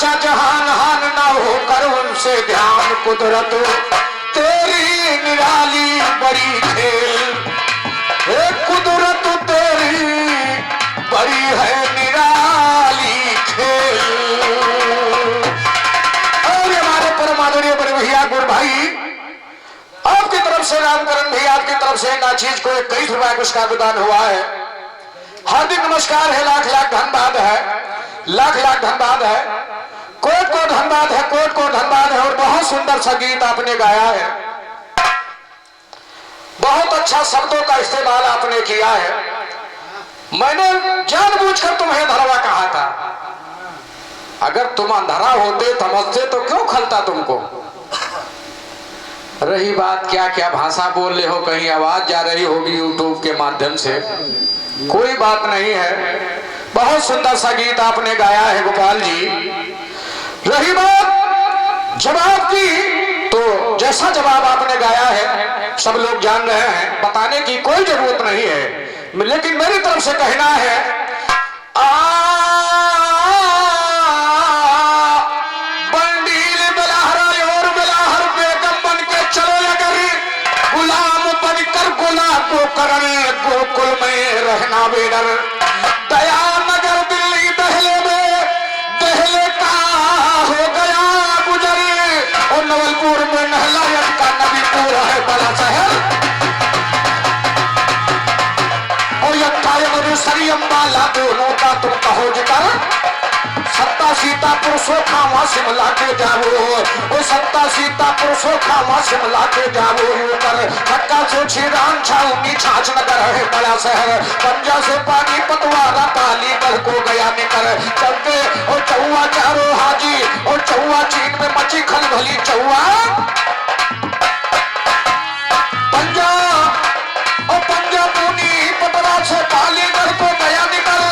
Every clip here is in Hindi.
सा जहान हान ना हो कर उनसे ध्यान, कुदरत तेरी निराली बड़ी खेल, कुदरत तेरी बड़ी है निराली खेल। और हमारे परम आदरणीय बड़े भैया गुरु भाई आपकी तरफ से रामकरण भैया आपकी तरफ से नाचीज को 21 रुपया पुरस्कार प्रदान हुआ है। हार्दिक नमस्कार है, लाख लाख धन्यवाद है, लाख लाख धन्यवाद है, कोट को धन्यवाद है, कोट को धन्यवाद है। और बहुत सुंदर सा गीत आपने गाया है, बहुत अच्छा शब्दों का इस्तेमाल आपने किया है। मैंने जानबूझकर तुम्हें धरवा कहा था, अगर तुम अंधरा होते समझते तो क्यों खलता तुमको। रही बात क्या क्या भाषा बोल रहे हो, कहीं आवाज जा रही होगी यूट्यूब के माध्यम से, कोई बात नहीं है। बहुत सुंदर सा गीत आपने गाया है गोपाल जी। रही बात जवाब की, तो जैसा जवाब आपने गाया है सब लोग जान रहे हैं, बताने की कोई जरूरत नहीं है। लेकिन मेरी तरफ से कहना है, बंडील बेलाहरा और बेलाहर बेगम बन के चलो, अगर गुलाम बनकर गुलाम को करण गोकुल में रहना बेडर। दया नगर दिल्ली दहले में दहले का हो गया गुजर, और नवलपुर में नहलायत का नबीपुर है बड़ा शहर, और यरी अम्बाला दोनों का तुम कहो जिक्र। सत्ता सीता पुरुषों खावा शिमला के जाओ, वो सत्ता सीता पुरुषों खावा शिमला के जाओ यूकर। मक्का से छिरान छाऊंगी छाछ नगर है बड़ा शहर, पंजा से पानी पतवारा पालीगढ़ को गया निकर। चलते और चौवा चारो हाजी, और चौवा चीन में मची खल भली चौवा। पंजा और पंजा पूनी पतरा से पालीगढ़ को गया निकर,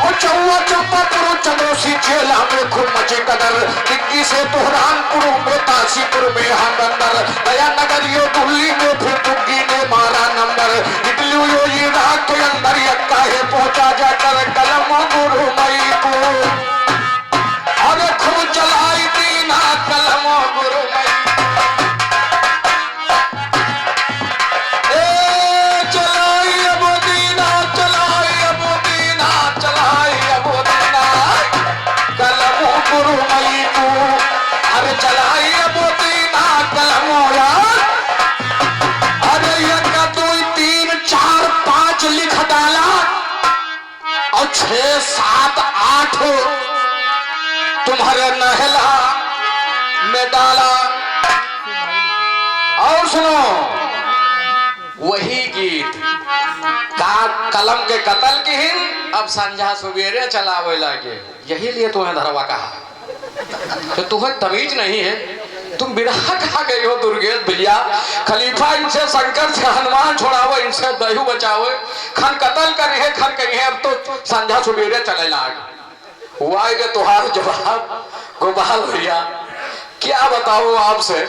और चौवा चंपापुर चंद्रोसी चेला में खूब मचे कदर। दिग्गी से तोहरानपुर में तासीपुर में हमंदर, दया नगर यो दिल्ली में फिर दुग्गी ने मारा नंबर। निकलू यो ये रात के अंदर यक्का है पहुंचा जाकर कलम गुरु मई को, अरे खूब चलाई दीना कलम गुरु मई। चलाई अब दीना, चलाई अब दीना, चलाई अब दीना कलम गुरु मई को, अरे चलाई अब दीना कलम यार। अरे एक दो तीन चार पांच लिख डाला, और 6 7 8 तुम्हारे नहला में डाला। और सुनो वही गीत का कलम के कतल की हिंद, अब संझा सुबेरे चलावे लगे। यही लिए तुम्हें धरवा कहा, तो तुम्हें तमीज नहीं है, तुम बिरहा कहा गई हो दुर्गेश भैया। खलीफा इनसे शंकर से हनुमान छोड़ाओ, इनसे दहू बचाओ, खन कतल करे है खन कही है, अब तो संझा सुबेरे चले लाग। हुआ है कि तुहार जवाब गोपाल भैया क्या बताओ आपसे।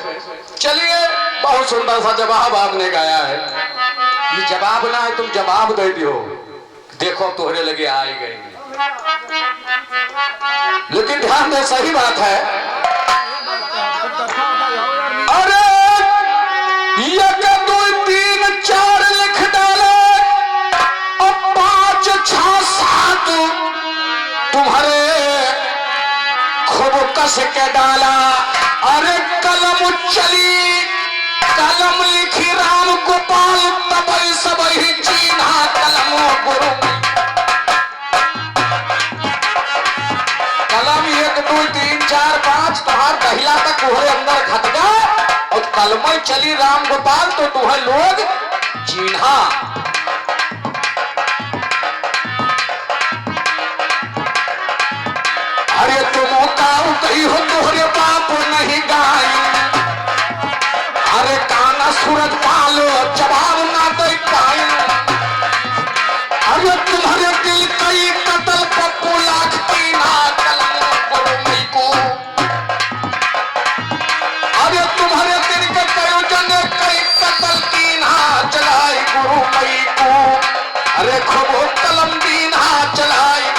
चलिए बहुत सुंदर सा जवाब आपने गाया है, ये जवाब ना है तुम जवाब दे दियो, देखो तोहरे लगे आई गई। लेकिन ध्यान दे सही बात है, अरे ये 2 3 4 लिख डाले, और 5 6 7 तुम्हारे खूब कस के डाला। अरे कलम चली कलम लिखी राम गोपाल, तबई सबई चीन्हा कलम गुरु। कलम 1 2 3 4 5 तुम्हार दहिला तक तुम्हारे अंदर खत गया, और कलम चली राम गोपाल तो तुम्हें लोग चीन्हा। अरे तुम काऊ कही हो तुहरे बाप नहीं गाई, अरे काना सूरज पालो जवाब ना दे पाई। अरे तुम्हारे दिल कई कतल पप्पू लाख तीना कलम गुरु मई को, अरे तुम्हारे दिल के कई जने कई कतल तीना चलाई गुरु मई को। अरे खूब कलम दीना चलाई,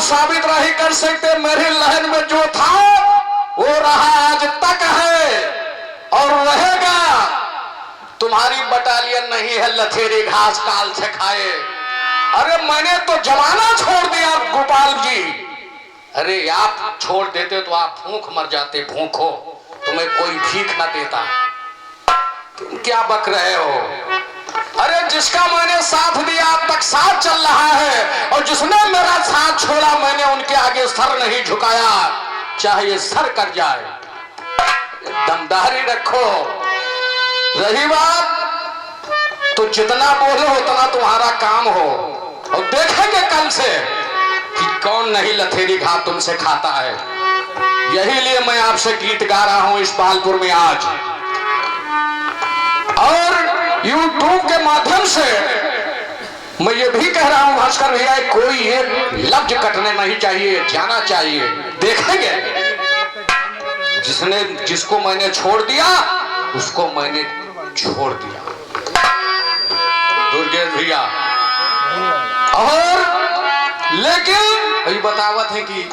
साबित नहीं कर सकते। मेरी लहन में जो था वो रहा, आज तक है और रहेगा। तुम्हारी बटालियन नहीं है लथेरी घास काल से खाए। अरे मैंने तो जमाना छोड़ दिया गोपाल जी। अरे आप छोड़ देते तो आप भूख मर जाते, भूखो, तुम्हें कोई भीख न देता। तुम क्या बक रहे हो? अरे जिसका मैंने साथ दिया अब तक साथ चल रहा है, और जिसने मेरा साथ छोड़ा मैंने उनके आगे सर नहीं झुकाया, चाहे सर कर जाए। दमदारी रखो। रही बात तो जितना बोलो उतना तुम्हारा काम हो, और देखेंगे कल से कि कौन नहीं लथेरी घास तुमसे खाता है। यही लिए मैं आपसे गीत गा रहा हूं इस पालपुर में आज, और यूट्यूब के माध्यम से मैं ये भी कह रहा हूं भास्कर भैया, कोई एक लफ्ज कटने नहीं चाहिए, जाना चाहिए। देखेंगे जिसको मैंने छोड़ दिया उसको मैंने छोड़ दिया, दुर्गेश भैया। और लेकिन अभी बतावत है कि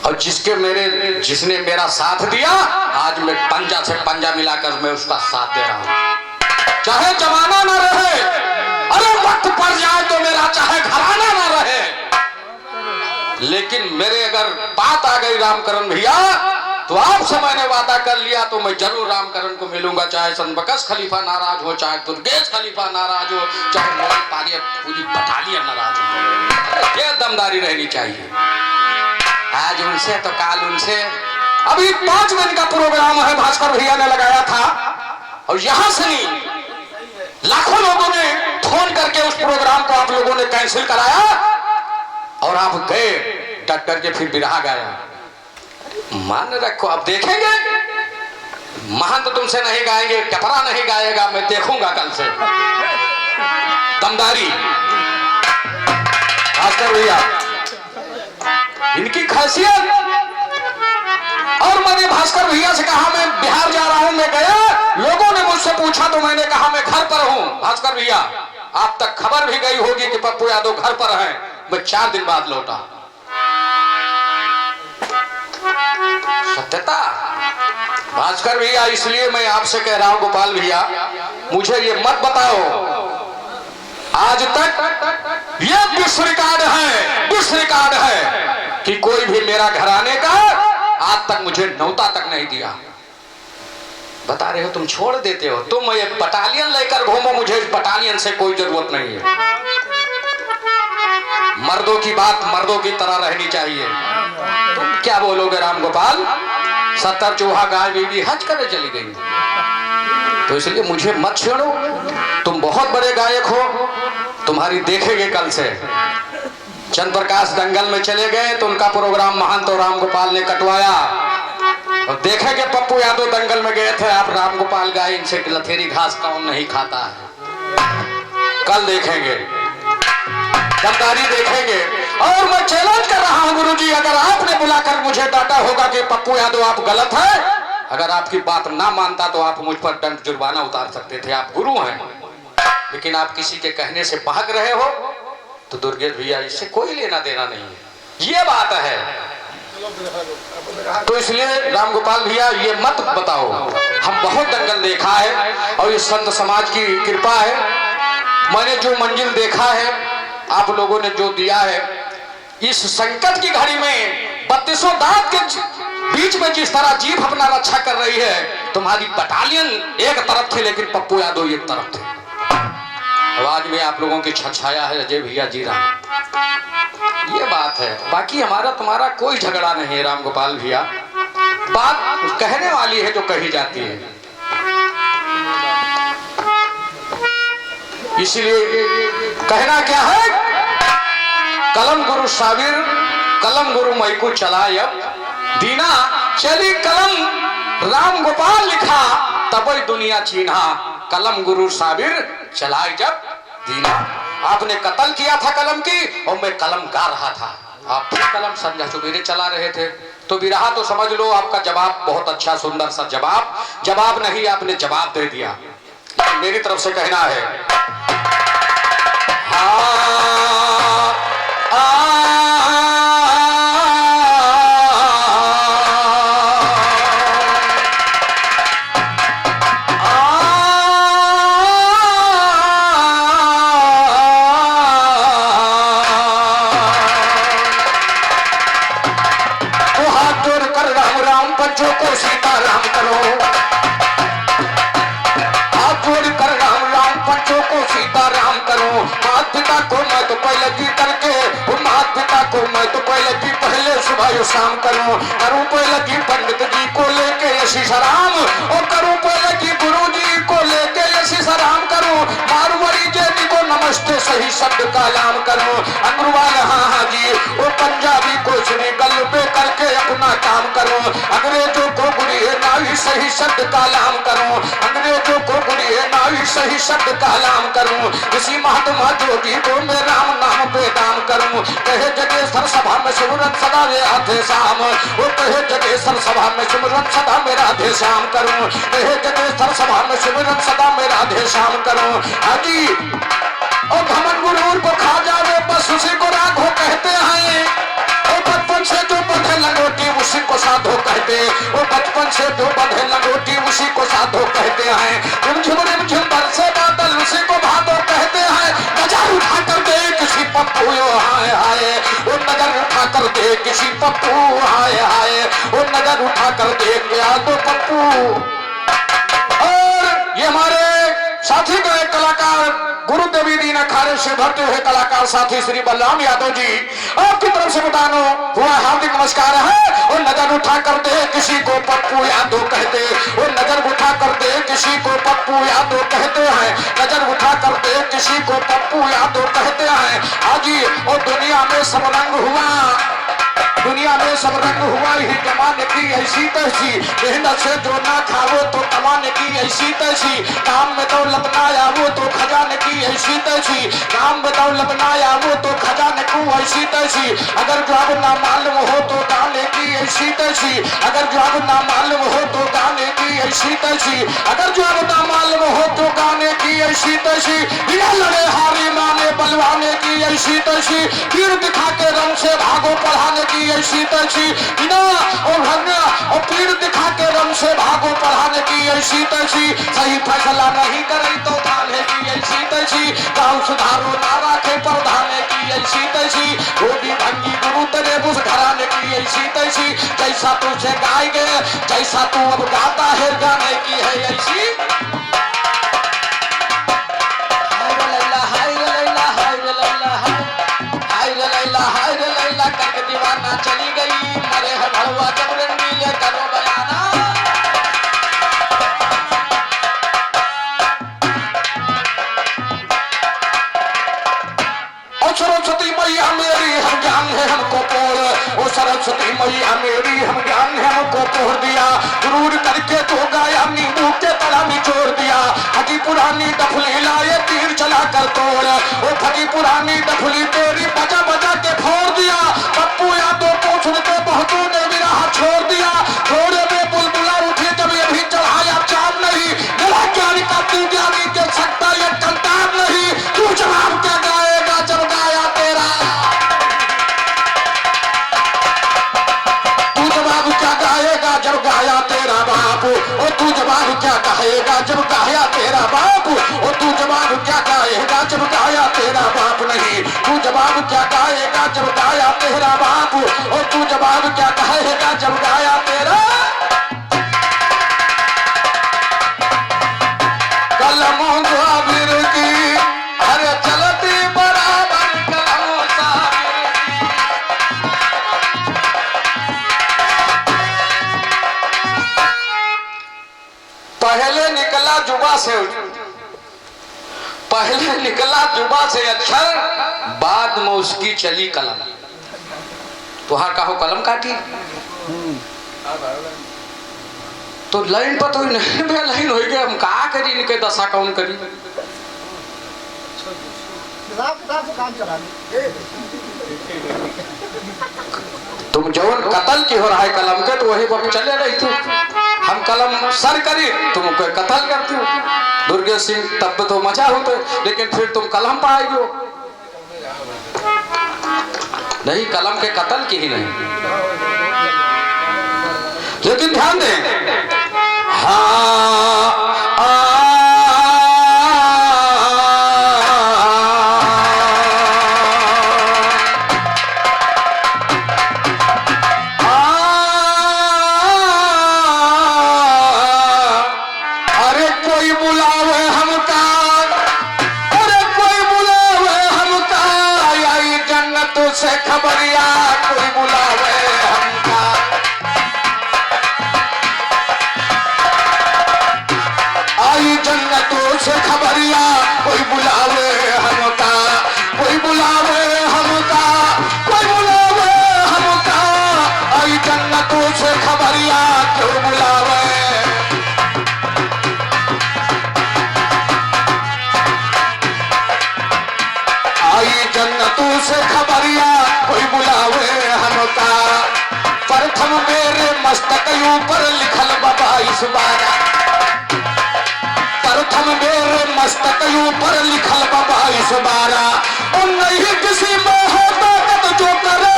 और जिसने मेरा साथ दिया, आज मैं पंजा से पंजा मिलाकर मैं उसका साथ दे रहा हूं। चाहे जमाना ना रहे, अरे वक्त पड़ जाए तो मेरा चाहे घराना ना रहे, लेकिन मेरे अगर बात आ गई रामकरण भैया तो आपसे मैंने वादा कर लिया, तो मैं जरूर रामकरण को मिलूंगा। चाहे सनबकस खलीफा नाराज हो, चाहे दुर्गेश खलीफा नाराज हो, चाहे मेरी पूरी बटालियन नाराज हो, ये दमदारी रहनी चाहिए। आज उनसे तो काल उनसे। अभी 5 मिनट का प्रोग्राम है भास्कर भैया ने लगाया था, और यहां से नहीं लाखों लोगों ने फोन करके उस प्रोग्राम को आप लोगों ने कैंसिल कराया, और आप गए डट करके फिर बिरहा गाया। मान रखो, अब देखेंगे। महंत तुमसे नहीं गाएंगे, कपड़ा नहीं गाएगा, मैं देखूंगा कल से दमदारी। भास्कर भैया इनकी खासियत। और मैंने भास्कर भैया से कहा मैं बिहार जा रहा हूं, मैं गया, लोगों ने मुझसे पूछा तो मैंने कहा मैं घर पर हूं। भास्कर भैया आप तक खबर भी गई होगी कि पप्पू यादव घर पर हैं। मैं 4 दिन बाद लौटा। सत्यता भास्कर भैया, इसलिए मैं आपसे कह रहा हूं गोपाल भैया, मुझे ये मत बताओ, आज तक ये विश्व रिकॉर्ड है, विश्व रिकॉर्ड है कि कोई भी मेरा घराने का आज तक मुझे न्योता तक नहीं दिया। बता रहे हो तुम छोड़ देते हो, तुम ये बटालियन लेकर घूमो, मुझे इस बटालियन से कोई जरूरत नहीं है। मर्दों की बात मर्दों की तरह रहनी चाहिए। तुम क्या बोलोगे राम गोपाल? 70 चूहा गाय बीवी हज करने चली गई, तो इसलिए मुझे मत छेड़ो। तुम बहुत बड़े गायक हो, तुम्हारी देखेंगे कल से। चंद्र प्रकाश दंगल में चले गए तो उनका प्रोग्राम महंत और राम गोपाल ने कटवाया, और देखेंगे पप्पू यादव दंगल में गए थे, आप राम गोपाल गाय इनसे लथेरी घास कौन नहीं खाता है। कल देखेंगे, दमदारी देखेंगे। और मैं चैलेंज कर रहा हूं गुरुजी, अगर आपने बुलाकर मुझे डांटा होगा कि पप्पू यादव आप गलत है, अगर आपकी बात ना मानता तो आप मुझ पर दंड जुर्माना उतार सकते थे, आप गुरु हैं। लेकिन आप किसी के कहने से भाग रहे हो, तो दुर्गेश भैया इससे कोई लेना देना नहीं है, ये बात है। तो इसलिए राम गोपाल भैया ये मत बताओ। हम बहुत दंगल देखा है, और इस संत समाज की कृपा है। मैंने जो मंजिल देखा है, आप लोगों ने जो दिया है, इस संकट की घड़ी में 32 दांत के बीच में जिस तरह जीभ अपना रक्षा कर रही है, तुम्हारी बटालियन एक तरफ थी लेकिन पप्पू यादव एक तरफ थे। आवाज में आप लोगों की छछाया है अजय भैया जी रहा, ये बात है। बाकी हमारा तुम्हारा कोई झगड़ा नहीं है राम गोपाल भैया, बात कहने वाली है जो कही जाती है। इसलिए कहना क्या है, कलम गुरु साबिर कलम गुरु मैकू चलाय दीना, चली कलम राम गोपाल लिखा तबई दुनिया चीन्हा, कलम गुरु साबिर चलाए जब दीना। आपने कत्ल किया था कलम की, और मैं कलम गा रहा था, आप फिर कलम संध्या सुबेरे चला रहे थे। तो बिरहा तो समझ लो आपका जवाब बहुत अच्छा सुंदर सा जवाब नहीं, आपने जवाब दे दिया। मेरी तरफ से कहना है, हाँ सलाम करो। हाथ जोड़कर राम राम पंचों को सीता राम करो। माता पिता को मैं तो पहले की करके, माता पिता को मैं तो पहले की पहले सुबह शाम करूं। करूं पहले की पंडित जी को लेके यशी सलाम, और करूं पहले की गुरु जी को लेके यशी सलाम करूं। मारवाड़ी जी को नमस्ते सही शब्द का लाम करूं। अंग्रवाल हाँ जी, वो पंजाबी को श्री गल पे करके अपना काम करूं। अंग्रेजों को गुरिये नावी सही शब्द का लाम करूं। अंग्रेजों को गुरिये नावी सही शब्द का लाम करूं। किसी महात्मा जोगी को मैं राम नाम पे दाम करूं। कहे जगेश्वर सभा में सिमरन सदा मेरा थे शाम, वो कहे जगेश्वर सभा में सिमरन सदा मेरा थे शाम करूं। कहे जगेश्वर सभा में सिमरन सदा मेरा थे शाम करूं। हाजी और घमन गुरूर को खा जावे बस उसी को राघो कहते हैं। और बचपन से जो बंधे लंगोटी उसी को साधो कहते। वो बचपन से जो बंधे लंगोटी उसी को साधो कहते हैं। रिमझिम बरसे बादल उसी को भादो कहते हैं। नजर उठा कर दे किसी पप्पू हाय हाय, वो नजर उठा कर दे किसी पप्पू हाय हाय, वो नजर उठा कर दे क्या दो पप्पू। और ये हमारे साथी गए कलाकार गुरुदेवी दीन अखाड़े से भरते हुए कलाकार साथी श्री बलराम यादव जी, आपकी तरफ से बतानो हुआ हार्दिक नमस्कार है। और नजर उठा कर दे किसी को पप्पू यादव कहते, और नजर उठा कर दे किसी को पप्पू यादव कहते हैं। नजर उठा कर दे किसी को पप्पू यादव कहते हैं। आजी और दुनिया में सब रंग हुआ, दुनिया में सब रंग हुआ ही जमाने की ऐसी तैसी। मेहनत से जो ना खाओ तो कमाने की ऐसी तैसी। काम में दौलत ना आवो तो खजाने की ऐसी तैसी। काम में दौलत ना आवो तो खजाने को ऐसी तैसी। अगर जवाब ना मालूम हो तो गाने की ऐसी तैसी। अगर जवाब ना मालूम हो तो गाने की ऐसी तैसी। अगर जवाब ना मालूम हो तो गाने की ऐसी तैसी। बिना लड़े हारी माने बलवाने की ऐसी तैसी। तीर दिखा के रंग से भागो पढ़ाने की ऐसी तैसी। बिना और भगना और पीड़ दिखा के रंग से भागो पढ़ाने की ऐसी तैसी। सही फैसला नहीं करे तो थाने की ऐसी तैसी। गाँव सुधारो ना राखे प्रधाने की ऐसी तैसी। गोदी भंगी गुरु तेरे बुझ घराने की ऐसी तैसी। जैसा तुझे गाए गए जैसा तू अब गाता है गाने की है ऐसी। करके दीवाना चली गई मरे है भड़ुआ जब रंगीले करो बयाना। ओ सरस्वती मैया मेरी हम ज्ञान है हमको पोड़, ओ सरस्वती मैया मेरी हम ज्ञान है हमको पोड़ दिया। गुरूर करके तो गाया नींबू के तड़ा निचोड़ दिया। फटी पुरानी डफली लाए तीर चला कर तोड़, ओ फटी पुरानी डफली तेरी बजा बजा के फोड़ दिया। पप्पू यादव को सुनते बहुतों ने मेरा हाथ छोड़ दिया। थोड़े में बुलबुला उठी जब ये भी चढ़ाया चांद नहीं। मेरा ज्ञानी का तू ज्ञानी के सकता ये कंटार नहीं। तू जवाब क्या गाएगा जब गाया तेरा, तू जवाब क्या गाएगा जब गाया तेरा बाप। और तू जवाब क्या कहेगा जब गाया तेरा बाप। और तू जवाब क्या गाएगा जब गाया तेरा बाप नहीं। तू जवाब क्या गाएगा जब गाया तेरा बाप। और तू जवाब क्या कहेगा जब गाया तेरा। कलमों साबिर की अरे चलती बराबर कलमों साबिर की। पहले निकला जुबा से, पहले निकला जुबा से अक्षर, बाद में उसकी चली कलम। तुहार कहो कलम काटी तो लाइन पर तो नहीं बे लाइन हो गया। हम का करी इनके दशा कौन करी। तुम जौन कत्ल की हो रहा है कलम के तो वही वक्त चले रही थी। हम कलम सर करी तुम कोई कत्ल करती हो। दुर्गे सिंह तब तो मजा होते, लेकिन फिर तुम कलम पर आई हो। नहीं कलम के कत्ल की ही नहीं। लेकिन ध्यान दें हाँ जन्नतों से खबरिया कोई बुलावे हमका। प्रथम मेरे मस्तक ऊपर लिखल बाबा इस बारा, प्रथम मेरे मस्तक ऊपर लिखल बाबा इस बारा। और नहीं किसी में हो ताकत जो करे,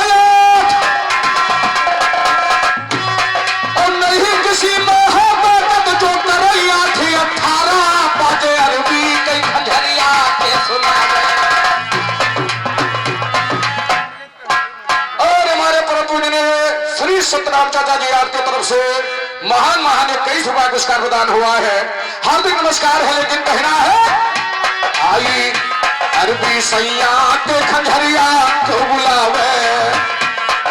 और नहीं किसी में हो ताकत जो करे। 8-18 बाजे अरबी कई खंजरिया के सुना। और हमारे प्रभु ने श्री सतराम चाचा जी आपकी तरफ से महान महान 21 रुपया पुरस्कार प्रदान हुआ है। हार्दिक नमस्कार है, लेकिन कहना है आई अरबी सैया के खंजरिया क्यों बुलावे,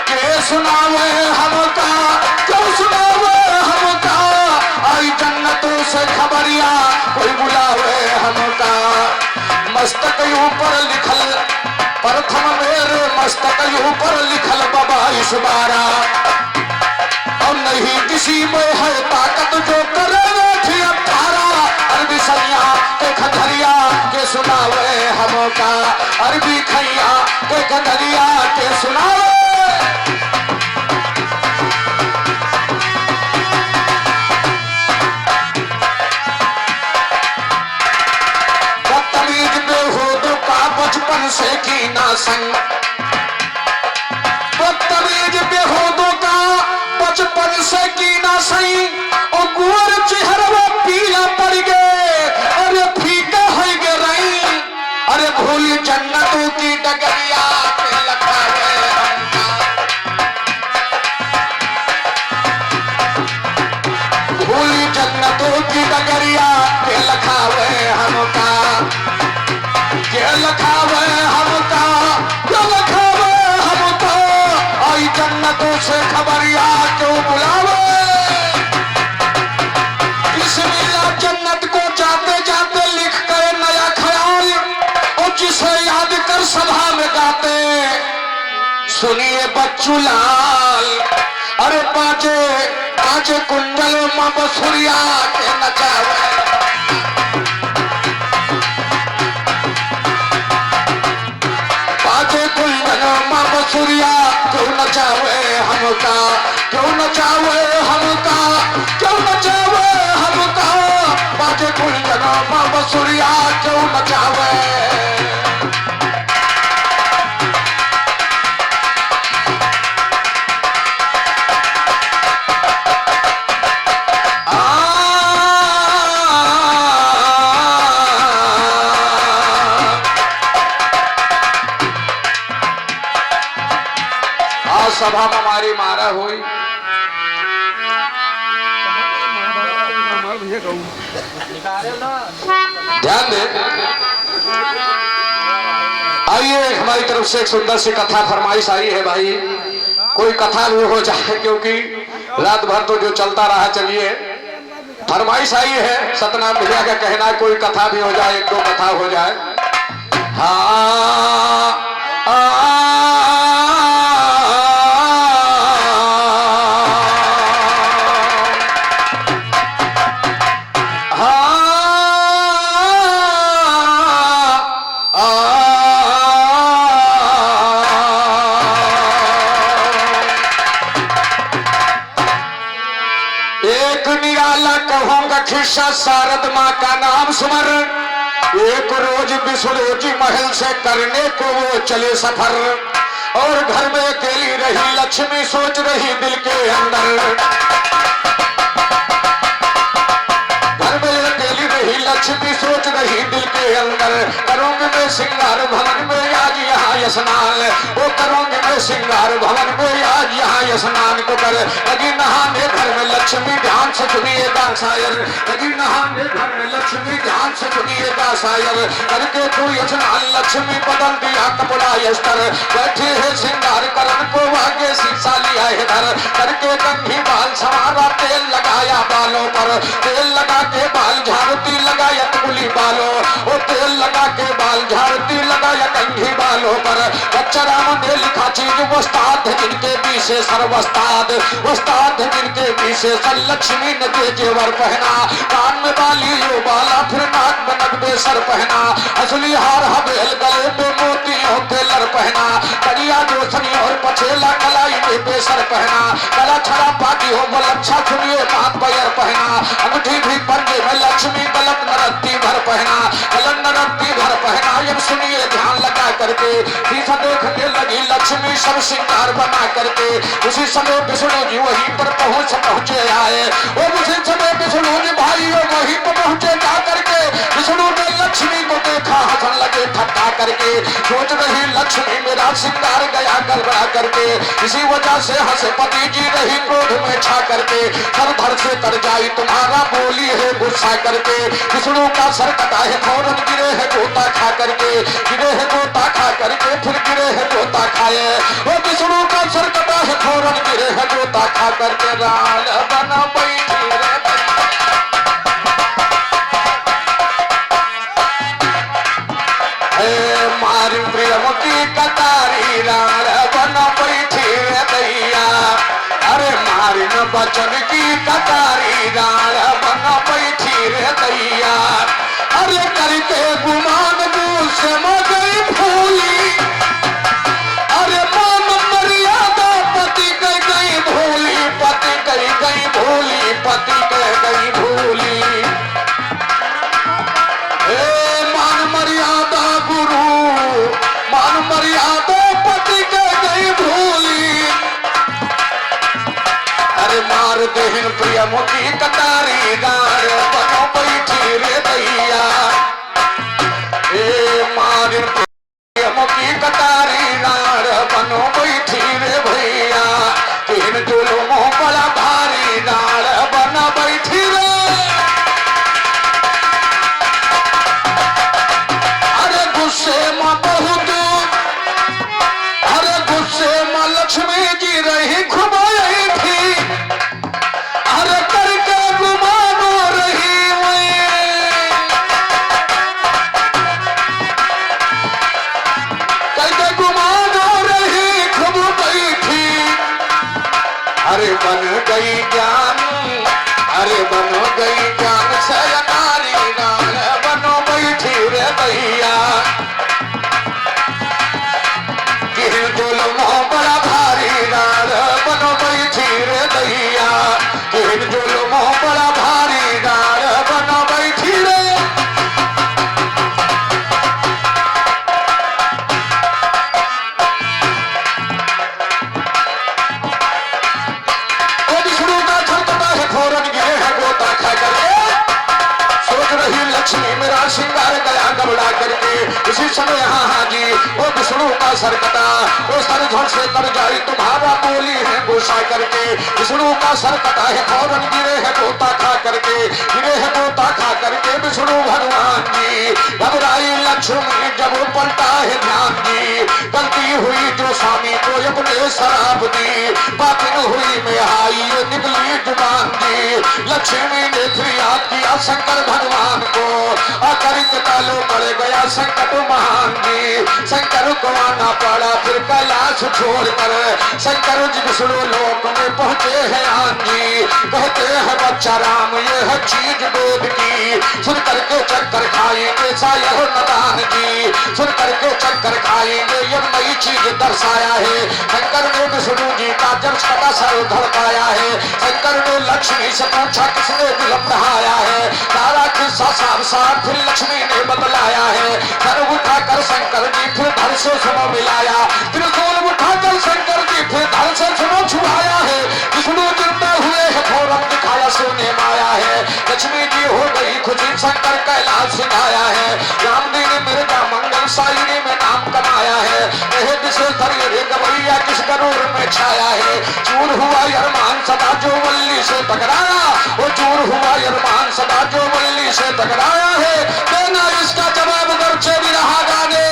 के सुनावे हमका, क्यों सुनावे हमका। आई जन्नतों से खबरिया कोई बुलावे हमका। मस्तक ऊपर लिखल, प्रथम मेरे मस्तक ऊपर लिखल बाबा इस बारा। और नहीं किसी में है ताकत जो करे 8-18 अरबी सैया के खंजरिया के सुनावे हमका। अरबी खैया के खंजरिया के सुनावे। बदतमीज बेहूदों का बचपन से कीना संग, बदतमीज बेहूदों का बचपन से कीना सही। और गुअर चेहरा पीला पड़ गए, अरे फीका हो गए रही। अरे भूली जन्नतों की डगरिया पे लखावे हमका, भूली जन्नतों की डगरिया पे लखावे हमका। के लखावे हमका, के लखावे हमका। आई जन्नतों से खबरिया क्यों बुलावे। बिस्मिल्लाह जन्नत को जाते जाते लिख कर नया ख्याल, और जिसे याद कर सभा में गाते सुनिए बच्चू लाल। अरे बाजे बाजे कुंडल माँ बसुरिया के नचावे, बाजे कुंडल माँ बसुरिया क्यों नचावे हमका, क्यों नचावे हमका, क्यों नचावे हमका। बाजे कुंडल माँ बसुरिया क्यों नचावे। सभा में हमारी मारा हुई। ध्यान दे, आइए हमारी तरफ से एक सुंदर सी कथा फरमाइश आई है भाई। कोई कथा भी हो जाए, क्योंकि रात भर तो जो चलता रहा। चलिए फरमाइश आई है, सतनाम भैया का कहना है कोई कथा भी हो जाए, 1-2 कथा हो जाए। हाँ खिस्सा शारद माँ का नाम सुमर। एक रोज विष्णुजी महल से करने को वो चले सफर, और घर में अकेली रही लक्ष्मी सोच रही दिल के अंदर। घर में अकेली रही लक्ष्मी सोच रही दिल के अंदर। करूंगी मैं श्रृंगार भवन में आज यहाँ स्नान, वो करूंगी मैं श्रृंगार भवन में आज यहाँ स्नान को कर। लगी नहाने घर में लक्ष्मी ध्यान से सुनिएगा शायर, लगी नहाने घर में लक्ष्मी ध्यान से सुनिएगा शायर। करके कोई स्नान लक्ष्मी बदल दिया कपड़ा स्तर, बैठे है श्रृंगार करण को आगे शीशा लिया है धर। करके कंघी बाल संवारा तेल लगाया बालों पर, तेल लगा के बाल झाड़ती लगाया कुली बालों, वो तेल लगा के बाल झाड़ती लगाया कंघी बालों पर। बच्चा राम ने लिखा चीज वस्ताद जिनके पीछे सर्वस्ताद, वस्ताद जिनके पीछे सर। लक्ष्मी ने दे जेवर पहना, कान में बाली यो बाला, फिर नाक में नगबे सर पहना। असली हार हवेल गले में मोतियों के पहना, करिया जोशनी और पछेला कलाई में बेसर पहना, गला छड़ा पाटी हो बोल अच्छा सुनिए बात पैर पहना, अंगूठी भी पंजे में लक्ष्मी गलत नरत्ती भर पहना, गलत नरत्ती भर पहना। अब सुनिए ध्यान लगा करके, शीशा देखने लगी लक्ष्मी सब श्रृंगार बना करके। उसी समय विष्णु जी वहीं पर पहुंचे आए। वो उसी समय विष्णु जी भाई वहीं पर पहुंचे जा करके विष्णु ने लक्ष्मी को देखा, हंसन लगे ठट्ठा करके। सोच रही लक्ष्मी मेरा श्रृंगार गया गड़बड़ा करके, इसी वजह से हंसे पति जी रही क्रोध में छा करके। सर धर से कर जाई तुम्हारा बोली है गुस्सा करके। विष्णु का सर कटा है फौरन गिरे है गोता खा करके, गिरे है गोता खा करके, फिर गिरे है गोता खाए। वो विष्णु का सर कटा है फौरन गिरे है गोता खा करके। राल बना बैठी रे मारी प्रियमती कतारी, राल बना बैठी रे दैया। अरे मारी न बचन की कतारी, राल बना बैठी रे दैया। अरे करके गुमान से मगई भूली, अरे मान मर्यादा पति गई गई भूली, पति गई गई भूली, पति गई भूली। मान मर्यादा गुरु, मान मर्यादा पति गई भूली। अरे मार देहन प्रियमुखी कतारी, डार बनो बैठी रे दैया। मार प्रियमुखी कतारी, डार बनो बैठी रे भैया। तीन जुलमों बड़ा भारी, डार बना बैठी रे। अरे गुस्से में बहुत, अरे गुस्से में लक्ष्मी जी रही घुमाई थी। अरे करके गुमानो रही करके गुमानो रही खूब बैठी। अरे बन गई ज्ञान, अरे बन गई ज्ञान से नारी, नाल बनो बैठी रे भैया। किन जुल्मों बड़ा भारी, नाल बनो बैठी रे दैया। किन जुल्मों बड़ा भारी, नाल बनो बैठी रे। विष्णु का छलकता है फौरन गिरे है गोता खा करके। सोच रही लक्ष्मी मेरा श्रृंगार गया गबड़ा करके। इसी समय हाँ जी वो विष्णु का सर कटा, वो सर झड़ से कर जाई तुम्हारा बोली है गुस्सा करके। विष्णु का सर कटा है फौरन गिरे है गोता खा करके, गिरे है गोता खा करके। विष्णु भगवान जी घबराई लक्ष्मी जब पलटा है ध्यान जी। गलती हुई जो स्वामी को अपने शराब दी, बातिन हुई में आई ये निकली जुबान जी। लक्ष्मी ने फिर याद किया शंकर भगवान को, अकरित कालो पड़ गया संकट महान जी। शंकर को आना पड़ा फिर कैलाश छोड़कर, शंकर जी विष्णु लोक में पहुंचे हैं आन जी। कहते हैं बच्चा राम ये है चीज वेद की, सुन करके चक्कर खाएंगे शायर नदान जी। सुन करके चक्कर खाएंगे ये नई चीज दर्शाया है। शंकर ने विष्णु जी का जब सदा सर धड़काया है। शंकर ने लक्ष्मी से पूछा किसने विलंब नहाया है। सारा किस्सा साफ साफ फिर लक्ष्मी ने बतलाया है। सर उठाकर शंकर जी फिर धड़ से सुनो मिलाया, त्रिशूल उठाकर शंकर जी फिर धड़ से सुनो छुड़ाया है। विष्णु जिंदा हुए है फौरन दिखाया सोने माया है। लक्ष्मी जी हो गई खुशी शंकर कैलाश सिखाया है। रामदीन मिर्जा मंगल साइनी में नाम कमाया है। गवैया किस गरूर में छाया है। चूर हुआ अरमान सदा जो वल्ली से टकराया, वो चूर हुआ अरमान सदा जो वल्ली से टकराया है। देना इसका जवाब गर्चे भी रहा गाने,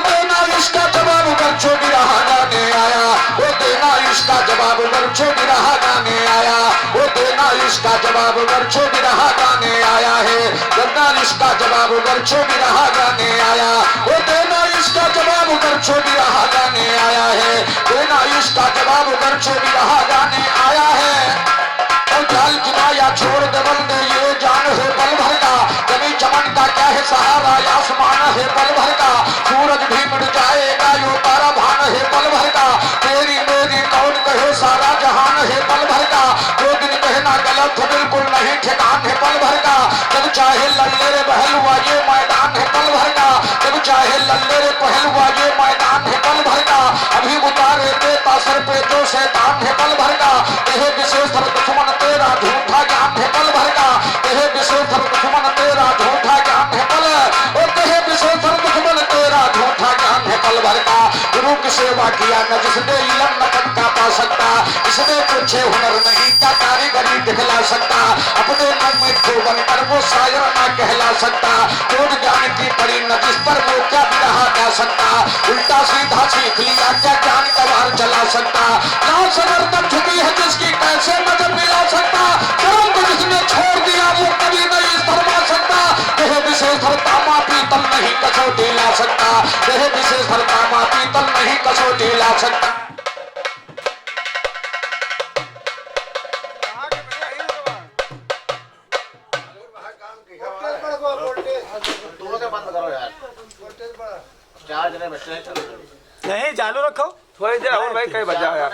देना इसका जवाब गर्चे भी रहा गाने आया। वो देना इसका जवाब गर्चे भी रहा गाने आया। वो देना इसका जवाब गर्चे भी रहा गाने आया है। देना इसका जवाब गर्चे भी रहा गाने आया। वो देना इसका जवाब गर्चे भी रहा गाने आया है। देना इसका जवाब गर्चे भी रहा गाने आया है। और जाल किनाया छोड़ दे बंदे ये जान है बल भर का, जमी चमन का क्या है सहारा आसमान है पल भर का, सूरज भी मिट जाएगा यो तारा भान है पल भर का, तेरी मेरी कौन कहे सारा जहान है पल भर का, जो दिन कहना गलत हो बिल्कुल नहीं ठिकान है पल भर का, जब चाहे लल्ले रे बहल हुआ ये मैदान है पल भर का, जब चाहे लल्ले रे पहल हुआ ये मैदान है पल भर का, अभी उतारे देता सर पे जो शैतान है पल भर का, कहे विशेष दुश्मन तेरा झूठा ज्ञान है पल भर का, कहे विशेष दुश्मन तेरा झूठा ज्ञान है पल, और कहे विशेष दुश्मन तेरा झूठा ज्ञान है पल भर का। गुरु की सेवा किया न जिसने इलम न का पा सकता, इसने कुछ हुनर नहीं का कारीगरी दिखला सकता, अपने मन में खो बनकर वो शायर न कहला सकता, खोज ज्ञान की पड़ी न जिस पर वो क्या भी रहा जा सकता, उल्टा सीधा सीख लिया क्या ज्ञान का बाहर चला सकता, ना सबर तक झुकी है जिसकी कैसे नजर मिला सकता, कर्म को जिसने छोड़ दिया वो कभी नहीं शर्मा सकता, कहे विशेष तामा पीतल नहीं कसौटी ला सकता, कहे विशेष तामा पीतल नहीं कसौटी ला सकता। नहीं चालू रखो थोड़ी देर और भाई कई बजा है यार।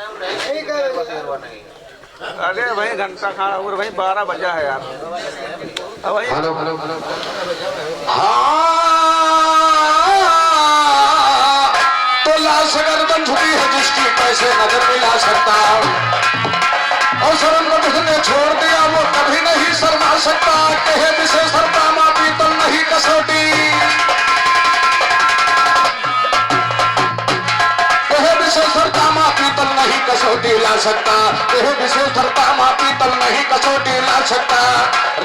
अरे भाई घंटा खाना और भाई 12 बजा है यार। अब भाई हेलो हेलो हेलो तो लाश अगर बन चुकी है जिसकी कैसे नजर मिला सकता, और शर्म को जिसने छोड़ दिया वो कभी नहीं शर्मा सकता, कहे विशेष तामा पीतल नहीं कसौटी, तामा पीतल नहीं कसौटी ला सकता, कहे विशेष तामा पीतल नहीं कसौटी ला सकता,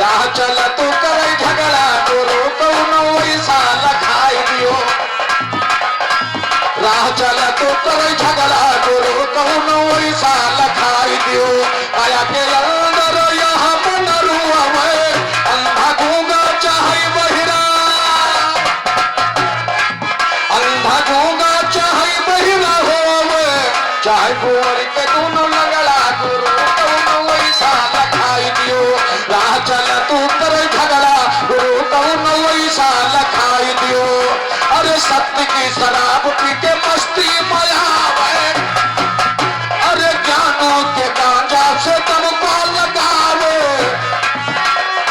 राह चला तू करे झगड़ा तो रोको न वैसा लखाई दियो, राह चला तू करे झगड़ा तो रोको न वैसा लखाई दियो, आया के अंदर यहाँ बनरू हवे अंधा गूंगा चाहे बहिरा, अंधा गूंगा चाहे बहिरा चाहे कुंवर के दोनों लगड़ा गुरु कौन वैसा लखाई दियो, राह चला तू करे झगड़ा गुरु कौन वैसा लखाई दियो, अरे सत्य की शराब पी के मस्ती मयावे, अरे ज्ञानों के गांजा से तन को लगावे,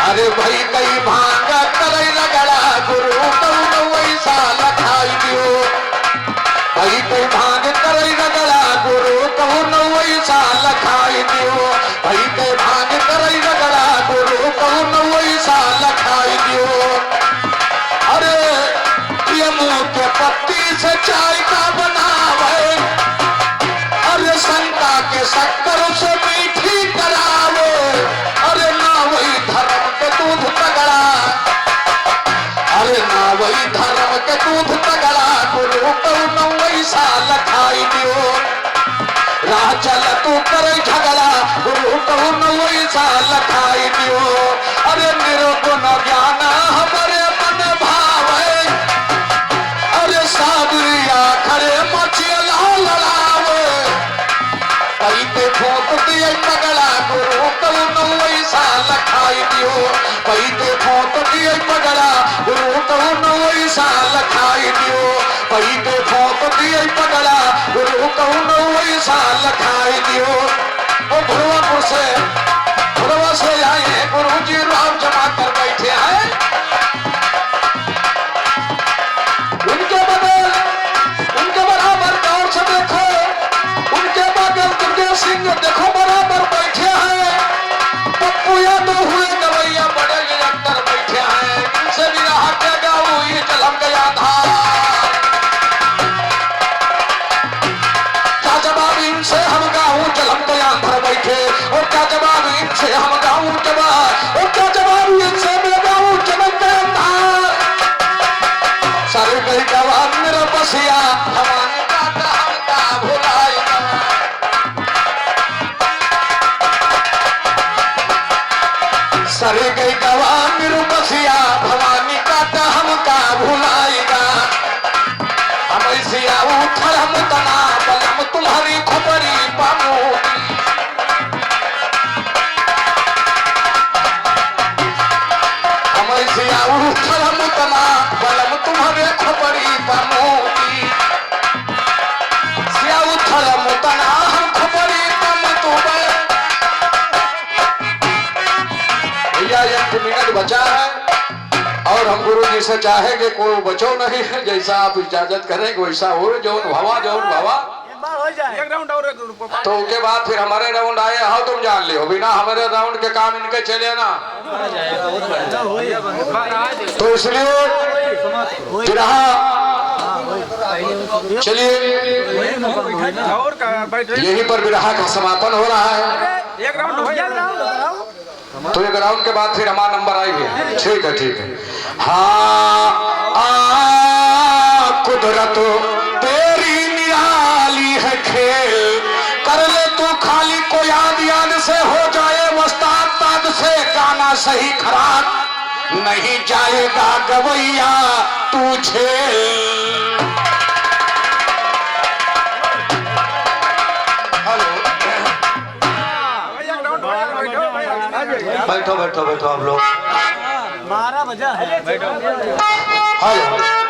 अरे भाई कई भांग करे लगड़ा गुरु कौन वैसा लखाई दियो, भाई कई भांग करे लगड़ा गुरु कौन वैसा लखाई दियो, भाई के भांग करे लगड़ा गुरु कौन वैसा लखाई दियो, अरे यमू के पत्ती से चाय का बनावे, अरे संता के शक्कर से मीठी करावे, अरे ना वही धर्म के दूध तगड़ा, अरे ना वही धर्म के दूध तगड़ा गुरु कौन वैसा लखाई दियो, राह चल तू करे झगड़ा गुरु कौन वैसा लखाई दियो, अरे निर्गुण ज्ञान हमारे मन भावे, अरे साबरिया खड़े मचिया लड़ावे, पैते फूक दिए पगड़ा गुरु कौन वैसा लखाई दियो, पैते फूक दिए पगड़ा गुरु कौन वैसा लखाई दियो, पैते फूक दिए पगड़ा गुरु कौन वैसा लखाई दियो। वो भुरवापुर से भुरवा से आए गुरु जी राम जमा कर बैठे हैं, उनके बगल उनके बराबर गौर से देखो, उनके बगल दुर्गे सिंह देखो बराबर बैठे हैं, पप्पू यादव हुए गवैया बड़े डाक्टर बैठे हैं, इनसे भी रहा क्या गाऊं ये जलम गया था, क्या जवाब इनसे हम गाऊं जलम गया अंधर बैठे, और क्या जवाब इनसे हम गाऊं जवाब, और क्या जवाब इनसे उतना बलम तुम्हारे खबरी पमोती सिया उथल मुतना हम खबरी पम तुम्हें। भैया 1 मिनट बचा है और हम गुरु जी से चाहेंगे कोई बचो नहीं है, जैसा आप इजाजत करेंगे वैसा हो, जौन भवा एक राउंड और तो उसके बाद फिर हमारे राउंड आए। हाँ तुम जान लियो बिना हमारे राउंड के काम इनके चले ना, तो इसलिए बिरहा चलिए और बैठ यहीं पर बिरहा का समापन हो रहा है। एक राउंड हो जाएगा। तो एक राउंड के बाद फिर हमारा नंबर आएगी। ठीक है ठीक है। हाँ कुदरत तेरी निराली है खेल, कर ले तू खाली को याद याद से हो जाए वस्ताद ताद से, गाना सही खराब नहीं जाएगा गवैया तू झेल। बैठो बैठो बैठो आप लोग। 12 बजा है। हेलो